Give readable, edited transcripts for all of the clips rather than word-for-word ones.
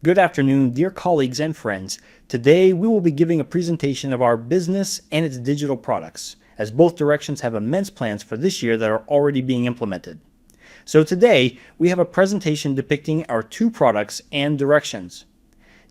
Good afternoon, dear colleagues and friends. Today we will be giving a presentation of our business and its digital products, as both directions have immense plans for this year that are already being implemented. So today we have a presentation depicting our two products and directions.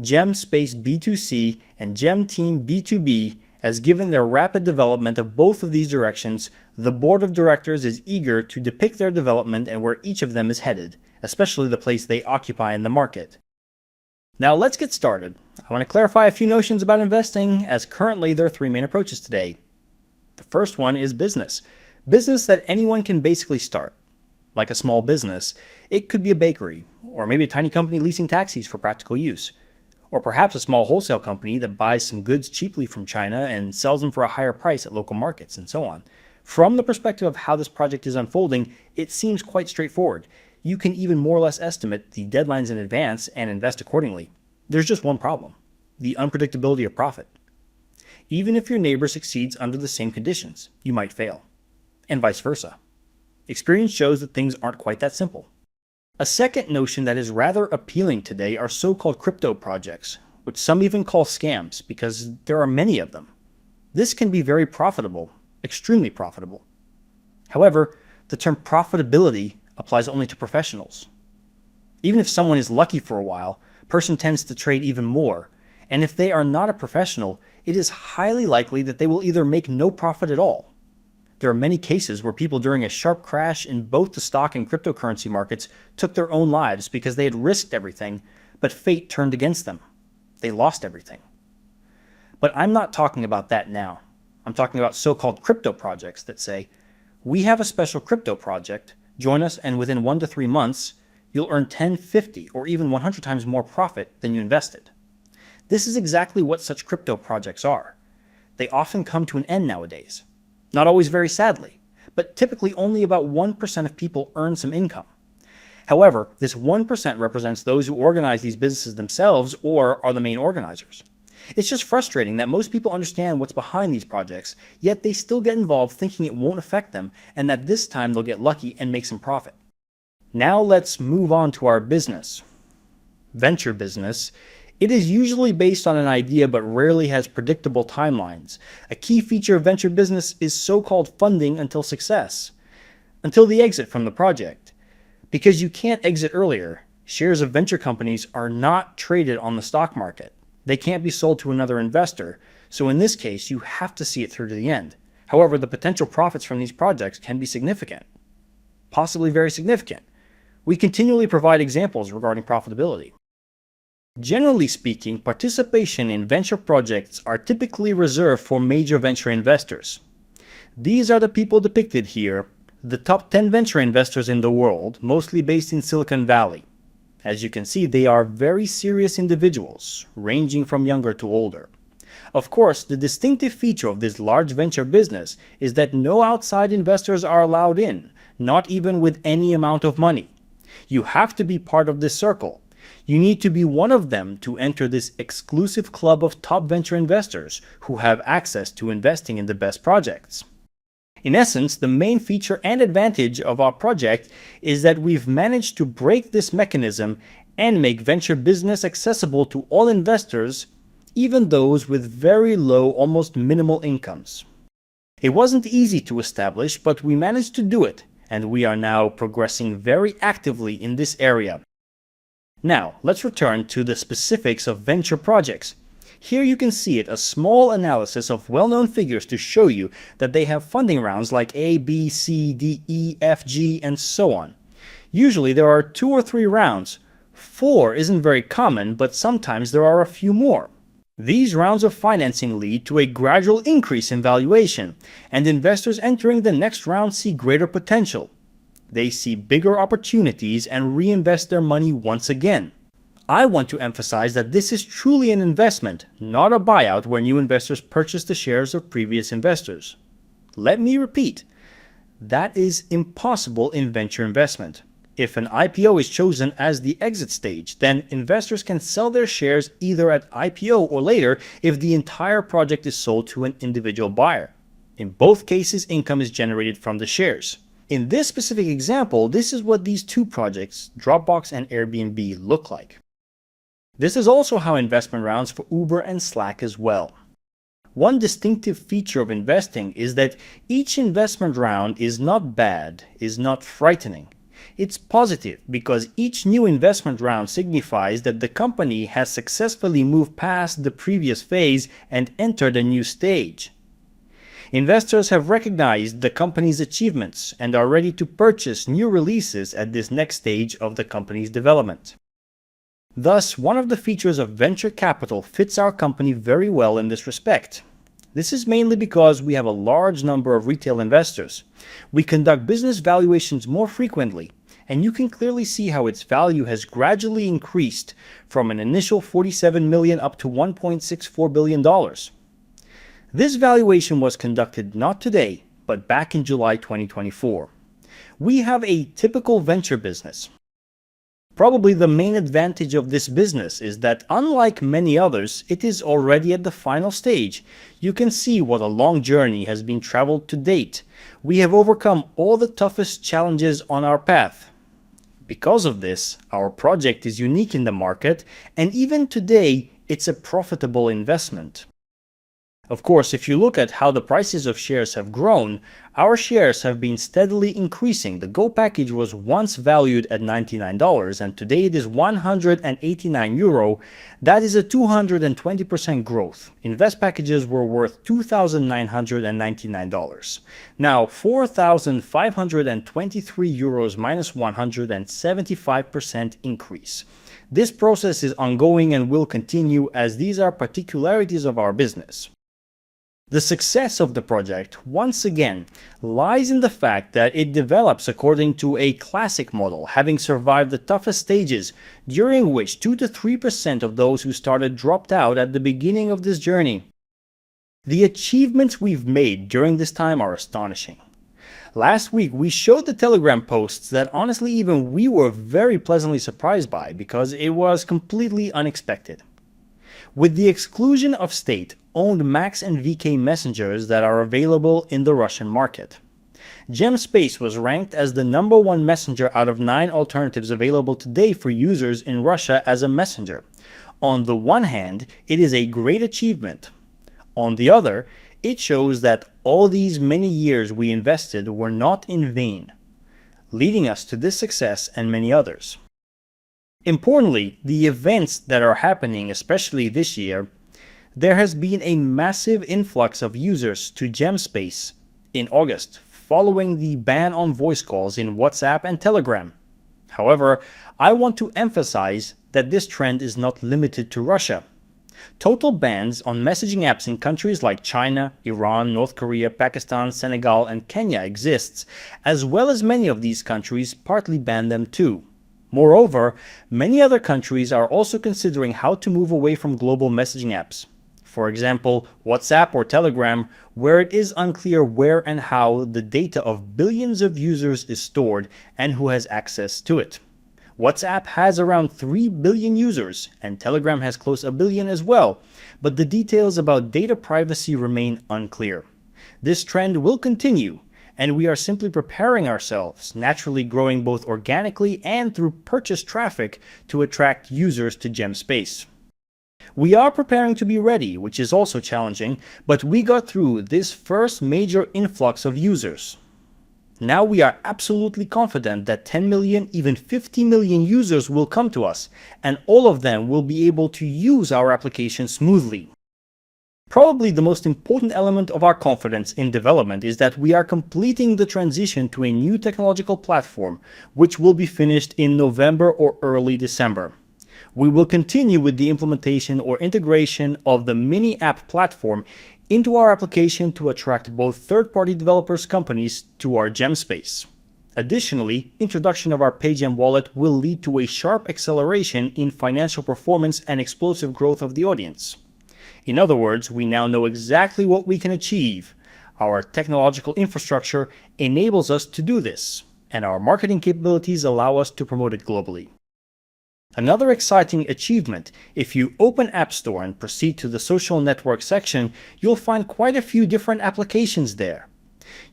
Gem Space B2C and Gem Team B2B, as given their rapid development of both of these directions, the board of directors is eager to depict their development and where each of them is headed, especially the place they occupy in the market. Now let's get started. I want to clarify a few notions about investing, as currently there are three main approaches today. The first one is business. Business that anyone can basically start. Like a small business, it could be a bakery, or maybe a tiny company leasing taxis for practical use. Or perhaps a small wholesale company that buys some goods cheaply from China and sells them for a higher price at local markets, and so on. From the perspective of how this project is unfolding, it seems quite straightforward. You can even more or less estimate the deadlines in advance and invest accordingly. There's just one problem: the unpredictability of profit. Even if your neighbor succeeds under the same conditions, you might fail, and vice versa. Experience shows that things aren't quite that simple. A second notion that is rather appealing today are so-called crypto projects, which some even call scams because there are many of them. This can be very profitable, extremely profitable. However, the term profitability applies only to professionals. Even if someone is lucky for a while, a person tends to trade even more, and if they are not a professional, it is highly likely that they will either make no profit at all. There are many cases where people during a sharp crash in both the stock and cryptocurrency markets took their own lives because they had risked everything, but fate turned against them. They lost everything. But I'm not talking about that now. I'm talking about so-called crypto projects that say, we have a special crypto project, join us, and within 1 to 3 months, you'll earn 10, 50, or even 100 times more profit than you invested. This is exactly what such crypto projects are. They often come to an end nowadays. Not always very sadly, but typically only about 1% of people earn some income. However, this 1% represents those who organize these businesses themselves or are the main organizers. It's just frustrating that most people understand what's behind these projects, yet they still get involved thinking it won't affect them and that this time they'll get lucky and make some profit. Now let's move on to our business. Venture business. It is usually based on an idea but rarely has predictable timelines. A key feature of venture business is so-called funding until success, until the exit from the project. Because you can't exit earlier, shares of venture companies are not traded on the stock market. They can't be sold to another investor, so in this case you have to see it through to the end. However, the potential profits from these projects can be significant, possibly very significant. We continually provide examples regarding profitability. Generally speaking, participation in venture projects are typically reserved for major venture investors. These are the people depicted here, the top 10 venture investors in the world, mostly based in Silicon Valley. As you can see, they are very serious individuals, ranging from younger to older. Of course, the distinctive feature of this large venture business is that no outside investors are allowed in, not even with any amount of money. You have to be part of this circle. You need to be one of them to enter this exclusive club of top venture investors who have access to investing in the best projects. In essence, the main feature and advantage of our project is that we've managed to break this mechanism and make venture business accessible to all investors, even those with very low, almost minimal incomes. It wasn't easy to establish, but we managed to do it, and we are now progressing very actively in this area. Now, let's return to the specifics of venture projects. Here you can see it, a small analysis of well-known figures to show you that they have funding rounds like A, B, C, D, E, F, G, and so on. Usually there are 2 or 3 rounds. 4 isn't very common, but sometimes there are a few more. These rounds of financing lead to a gradual increase in valuation, and investors entering the next round see greater potential. They see bigger opportunities and reinvest their money once again. I want to emphasize that this is truly an investment, not a buyout where new investors purchase the shares of previous investors. Let me repeat, that is impossible in venture investment. If an IPO is chosen as the exit stage, then investors can sell their shares either at IPO or later if the entire project is sold to an individual buyer. In both cases, income is generated from the shares. In this specific example, this is what these two projects, Dropbox and Airbnb, look like. This is also how investment rounds for Uber and Slack as well. One distinctive feature of investing is that each investment round is not bad, is not frightening. It's positive because each new investment round signifies that the company has successfully moved past the previous phase and entered a new stage. Investors have recognized the company's achievements and are ready to purchase new releases at this next stage of the company's development. Thus, one of the features of venture capital fits our company very well in this respect. This is mainly because we have a large number of retail investors. We conduct business valuations more frequently, and you can clearly see how its value has gradually increased from an initial $47 million up to $1.64 billion. This valuation was conducted not today, but back in July 2024. We have a typical venture business. Probably the main advantage of this business is that, unlike many others, it is already at the final stage. You can see what a long journey has been traveled to date. We have overcome all the toughest challenges on our path. Because of this, our project is unique in the market, and even today, it's a profitable investment. Of course, if you look at how the prices of shares have grown, our shares have been steadily increasing. The Go package was once valued at $99 and today it is €189. That is a 220% growth. Invest packages were worth €2,999. Now, €4,523 minus 175% increase. This process is ongoing and will continue as these are particularities of our business. The success of the project, once again, lies in the fact that it develops according to a classic model, having survived the toughest stages, during which 2 to 3% of those who started dropped out at the beginning of this journey. The achievements we've made during this time are astonishing. Last week, we showed the Telegram posts that honestly even we were very pleasantly surprised by because it was completely unexpected. With the exclusion of state-owned Max and VK messengers that are available in the Russian market, GemSpace was ranked as the #1 messenger out of 9 alternatives available today for users in Russia as a messenger. On the one hand, it is a great achievement. On the other, it shows that all these many years we invested were not in vain, leading us to this success and many others. Importantly, the events that are happening, especially this year, there has been a massive influx of users to GemSpace in August, following the ban on voice calls in WhatsApp and Telegram. However, I want to emphasize that this trend is not limited to Russia. Total bans on messaging apps in countries like China, Iran, North Korea, Pakistan, Senegal, and Kenya exists, as well as many of these countries partly ban them too. Moreover, many other countries are also considering how to move away from global messaging apps. For example, WhatsApp or Telegram, where it is unclear where and how the data of billions of users is stored and who has access to it. WhatsApp has around 3 billion users, and Telegram has close to 1 billion as well, but the details about data privacy remain unclear. This trend will continue, and we are simply preparing ourselves, naturally growing both organically and through purchase traffic to attract users to GemSpace. We are preparing to be ready, which is also challenging, but we got through this first major influx of users. Now we are absolutely confident that 10 million, even 50 million users will come to us, and all of them will be able to use our application smoothly. Probably the most important element of our confidence in development is that we are completing the transition to a new technological platform, which will be finished in November or early December. We will continue with the implementation or integration of the mini app platform into our application to attract both third-party developers companies to our GemSpace. Additionally, introduction of our PayGem wallet will lead to a sharp acceleration in financial performance and explosive growth of the audience. In other words, we now know exactly what we can achieve. Our technological infrastructure enables us to do this, and our marketing capabilities allow us to promote it globally. Another exciting achievement, if you open App Store and proceed to the social network section, you'll find quite a few different applications there.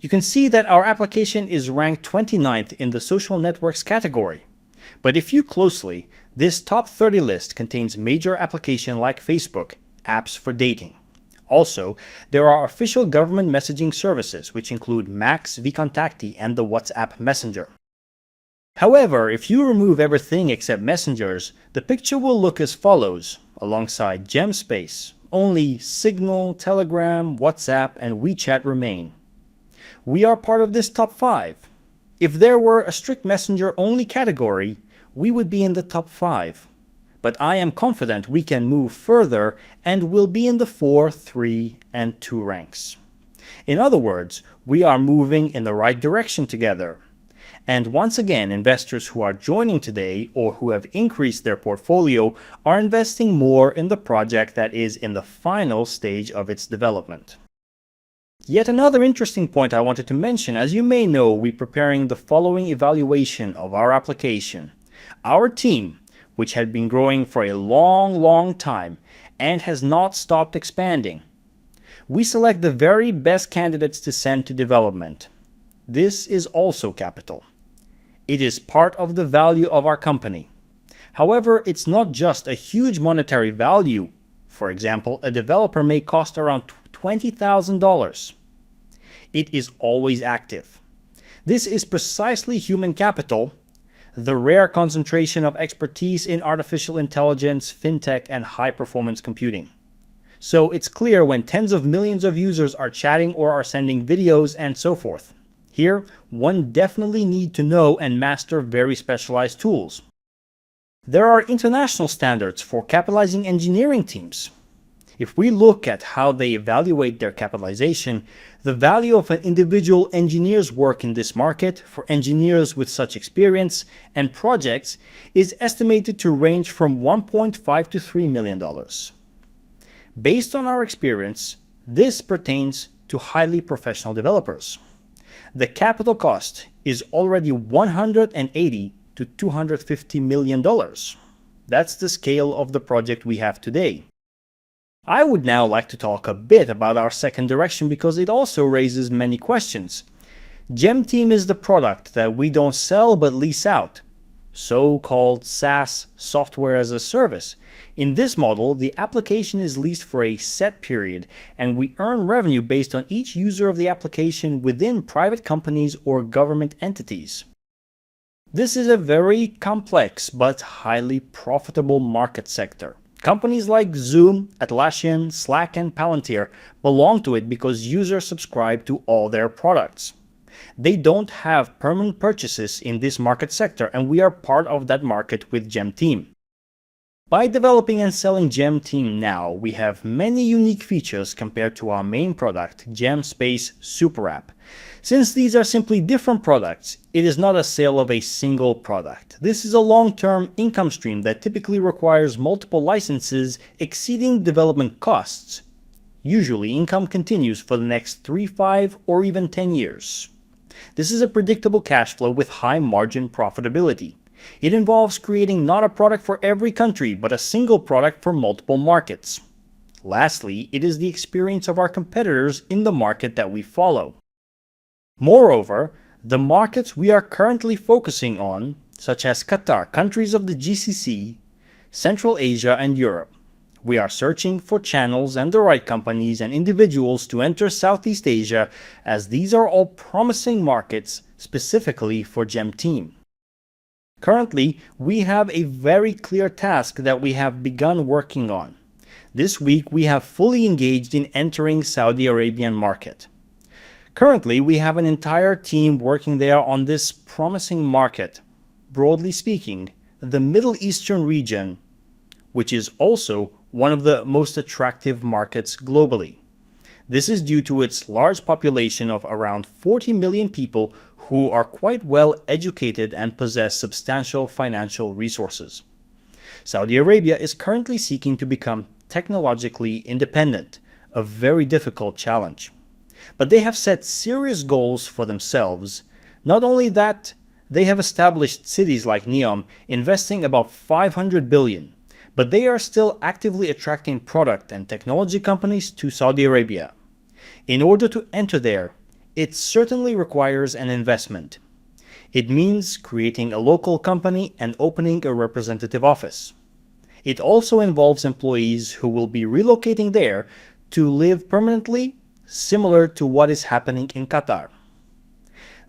You can see that our application is ranked 29th in the social networks category. But if you closely, This top 30 list contains major applications like Facebook, apps for dating. Also, there are official government messaging services which include Max, vKontakte, and the WhatsApp Messenger. However, if you remove everything except messengers, the picture will look as follows. Alongside GemSpace, only Signal, Telegram, WhatsApp, and WeChat remain. We are part of this top 5. If there were a strict messenger-only category, we would be in the top 5. But I am confident we can move further and will be in the 4, 3, and 2 ranks. In other words, we are moving in the right direction together. And once again, investors who are joining today or who have increased their portfolio are investing more in the project that is in the final stage of its development. Yet another interesting point I wanted to mention, as you may know, we're preparing the following evaluation of our application. Our team, which had been growing for a long time and has not stopped expanding. We select the very best candidates to send to development. This is also capital. It is part of the value of our company. However, it's not just a huge monetary value. For example, a developer may cost around $20,000. It is always active. This is precisely human capital, the rare concentration of expertise in artificial intelligence, fintech, and high-performance computing. So it's clear when tens of millions of users are chatting or are sending videos and so forth. Here, one definitely needs to know and master very specialized tools. There are international standards for capitalizing engineering teams. If we look at how they evaluate their capitalization, the value of an individual engineer's work in this market for engineers with such experience and projects is estimated to range from $1.5 to $3 million. Based on our experience, this pertains to highly professional developers. The capital cost is already $180 to $250 million. That's the scale of the project we have today. I would now like to talk a bit about our second direction because it also raises many questions. GemTeam is the product that we don't sell but lease out, so-called SaaS, software as a service. In this model, the application is leased for a set period, and we earn revenue based on each user of the application within private companies or government entities. This is a very complex but highly profitable market sector. Companies like Zoom, Atlassian, Slack, and Palantir belong to it because users subscribe to all their products. They don't have permanent purchases in this market sector, and we are part of that market with GemTeam. By developing and selling GemTeam now, we have many unique features compared to our main product, GemSpace Super App. Since these are simply different products, it is not a sale of a single product. This is a long-term income stream that typically requires multiple licenses exceeding development costs. Usually, income continues for the next 3, 5, or even 10 years. This is a predictable cash flow with high margin profitability. It involves creating not a product for every country, but a single product for multiple markets. Lastly, it is the experience of our competitors in the market that we follow. Moreover, the markets we are currently focusing on, such as Qatar, countries of the GCC, Central Asia, and Europe. We are searching for channels and the right companies and individuals to enter Southeast Asia, as these are all promising markets specifically for GemTeam. Currently, we have a very clear task that we have begun working on. This week, we have fully engaged in entering Saudi Arabian market. Currently, we have an entire team working there on this promising market. Broadly speaking, the Middle Eastern region, which is also one of the most attractive markets globally. This is due to its large population of around 40 million people who are quite well educated and possess substantial financial resources. Saudi Arabia is currently seeking to become technologically independent, a very difficult challenge. But they have set serious goals for themselves. Not only that, they have established cities like Neom, investing about $500 billion, but they are still actively attracting product and technology companies to Saudi Arabia. In order to enter there, it certainly requires an investment. It means creating a local company and opening a representative office. It also involves employees who will be relocating there to live permanently, similar to what is happening in Qatar.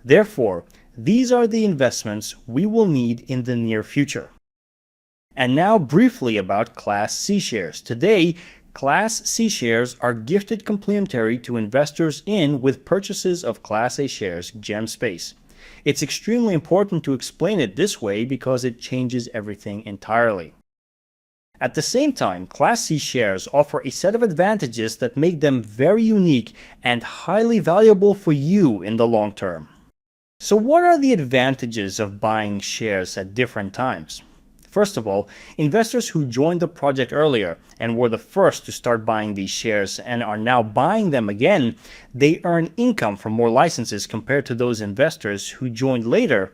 Therefore, these are the investments we will need in the near future. And now briefly about Class C shares. Today, Class C shares are gifted complimentary to investors in with purchases of Class A shares GEM space. It's extremely important to explain it this way because it changes everything entirely. At the same time, Class C shares offer a set of advantages that make them very unique and highly valuable for you in the long term. So what are the advantages of buying shares at different times? First of all, investors who joined the project earlier and were the first to start buying these shares and are now buying them again, they earn income from more licenses compared to those investors who joined later.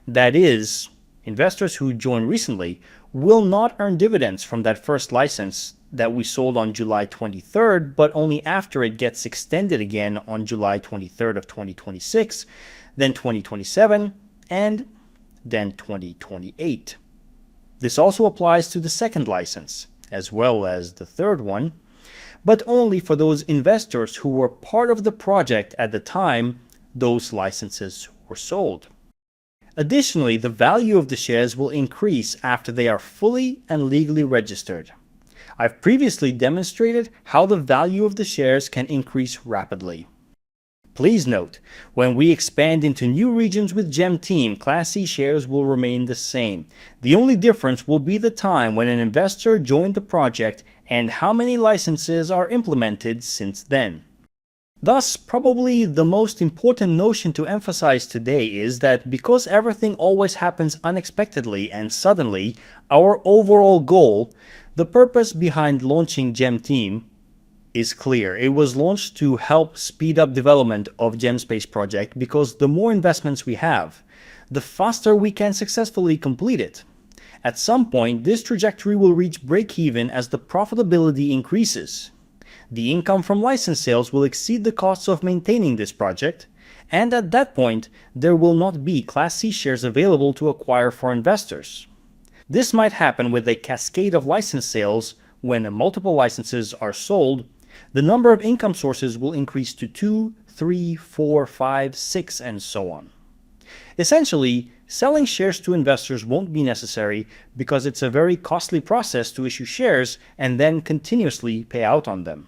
That is, investors who joined recently will not earn dividends from that first license that we sold on July 23rd, but only after it gets extended again on July 23rd of 2026, then 2027, and then 2028. This also applies to the second license, as well as the third one, but only for those investors who were part of the project at the time those licenses were sold. Additionally, the value of the shares will increase after they are fully and legally registered. I've previously demonstrated how the value of the shares can increase rapidly. Please note, when we expand into new regions with GEM Team, Class C shares will remain the same. The only difference will be the time when an investor joined the project and how many licenses are implemented since then. Thus, probably the most important notion to emphasize today is that because everything always happens unexpectedly and suddenly, our overall goal, the purpose behind launching GEM Team, is clear. It was launched to help speed up development of GemSpace project because the more investments we have, the faster we can successfully complete it. At some point, this trajectory will reach break-even as the profitability increases. The income from license sales will exceed the costs of maintaining this project, and at that point, there will not be Class C shares available to acquire for investors. This might happen with a cascade of license sales. When multiple licenses are sold, the number of income sources will increase to 2, 3, 4, 5, 6, and so on. Essentially, selling shares to investors won't be necessary because it's a very costly process to issue shares and then continuously pay out on them.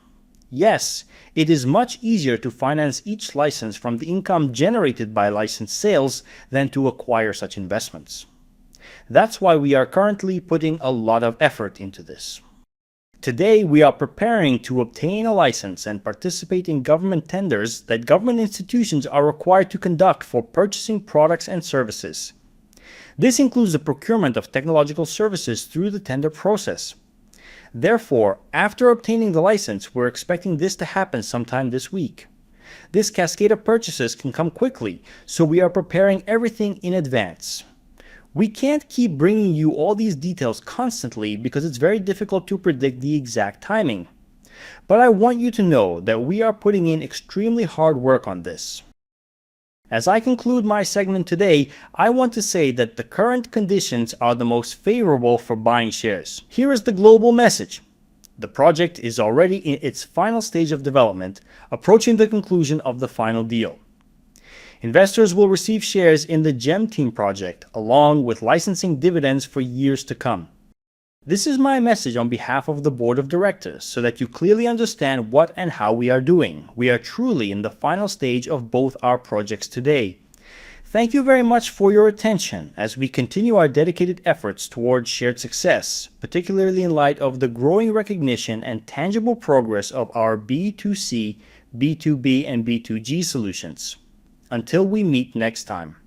Yes, it is much easier to finance each license from the income generated by license sales than to acquire such investments. That's why we are currently putting a lot of effort into this. Today, we are preparing to obtain a license and participate in government tenders that government institutions are required to conduct for purchasing products and services. This includes the procurement of technological services through the tender process. Therefore, after obtaining the license, we're expecting this to happen sometime this week. This cascade of purchases can come quickly, so we are preparing everything in advance. We can't keep bringing you all these details constantly because it's very difficult to predict the exact timing. But I want you to know that we are putting in extremely hard work on this. As I conclude my segment today, I want to say that the current conditions are the most favorable for buying shares. Here is the global message. The project is already in its final stage of development, approaching the conclusion of the final deal. Investors will receive shares in the GEM Team project, along with licensing dividends for years to come. This is my message on behalf of the board of directors, so that you clearly understand what and how we are doing. We are truly in the final stage of both our projects today. Thank you very much for your attention as we continue our dedicated efforts towards shared success, particularly in light of the growing recognition and tangible progress of our B2C, B2B, and B2G solutions. Until we meet next time.